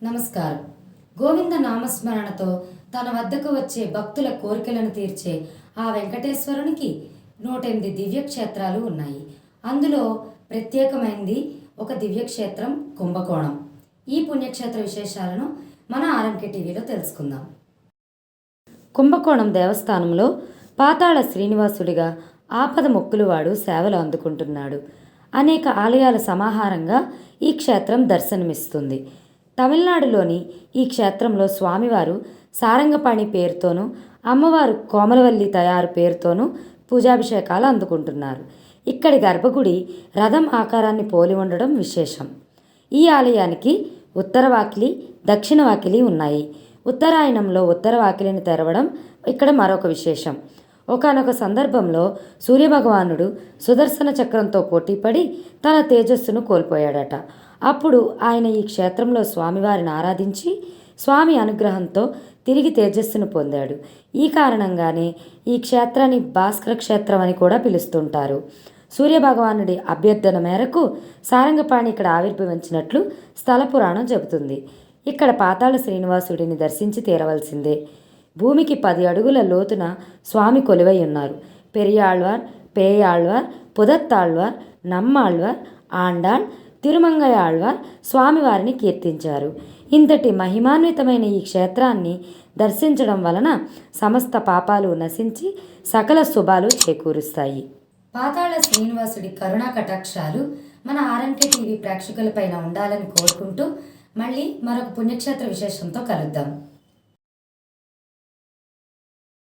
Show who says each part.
Speaker 1: నమస్కారం. గోవింద నామస్మరణతో తన వద్దకు వచ్చే భక్తుల కోరికలను తీర్చే ఆ వెంకటేశ్వరునికి 108 దివ్యక్షేత్రాలు ఉన్నాయి. అందులో ప్రత్యేకమైనది ఒక దివ్యక్షేత్రం కుంభకోణం. ఈ పుణ్యక్షేత్ర విశేషాలను మన ఆర్ఎంకే టీవీలో తెలుసుకుందాం. కుంభకోణం దేవస్థానంలో పాతాళ శ్రీనివాసుడిగా ఆపద మొక్కులువాడు సేవలు అందుకుంటున్నాడు. అనేక ఆలయాల సమాహారంగా ఈ క్షేత్రం దర్శనమిస్తుంది. తమిళనాడులోని ఈ క్షేత్రంలో స్వామివారు సారంగపాణి పేరుతోనూ, అమ్మవారు కోమలవల్లి తయారు పేరుతోనూ పూజాభిషేకాలు అందుకుంటున్నారు. ఇక్కడి గర్భగుడి రథం ఆకారాన్ని పోలి ఉండడం విశేషం. ఈ ఆలయానికి ఉత్తర వాకిలి, దక్షిణ వాకిలి ఉన్నాయి. ఉత్తరాయణంలో ఉత్తర వాకిలిని తెరవడం ఇక్కడ మరొక విశేషం. ఒకానొక సందర్భంలో సూర్యభగవానుడు సుదర్శన చక్రంతో పోటీపడి తన తేజస్సును కోల్పోయాడట. అప్పుడు ఆయన ఈ క్షేత్రంలో స్వామివారిని ఆరాధించి స్వామి అనుగ్రహంతో తిరిగి తేజస్సును పొందాడు. ఈ కారణంగానే ఈ క్షేత్రాన్ని భాస్కర క్షేత్రం అని కూడా పిలుస్తుంటారు. సూర్యభగవానుడి అభ్యర్థన మేరకు సారంగపాణి ఇక్కడ ఆవిర్భవించినట్లు స్థల పురాణం చెబుతుంది. ఇక్కడ పాతాళ శ్రీనివాసుడిని దర్శించి తీరవలసిందే. భూమికి 10 అడుగుల లోతున స్వామి కొలువై ఉన్నారు. పెరియాళ్వార్, పేయాళ్వార్, పుదత్తాళ్వార్, నమ్మాళ్వార్, ఆండాళ్, తిరుమంగయాళ్వార్ స్వామివారిని కీర్తించారు. ఇంతటి మహిమాన్వితమైన ఈ క్షేత్రాన్ని దర్శించడం వలన సమస్త పాపాలు నశించి సకల శుభాలు చేకూరుస్తాయి. పాతాళ శ్రీనివాసుడి కరుణా కటాక్షాలు మన ఆర్ఎంకే టీవీ ప్రేక్షకులపైన ఉండాలని కోరుకుంటూ మళ్ళీ మరొక పుణ్యక్షేత్ర విశేషంతో కలుద్దాం.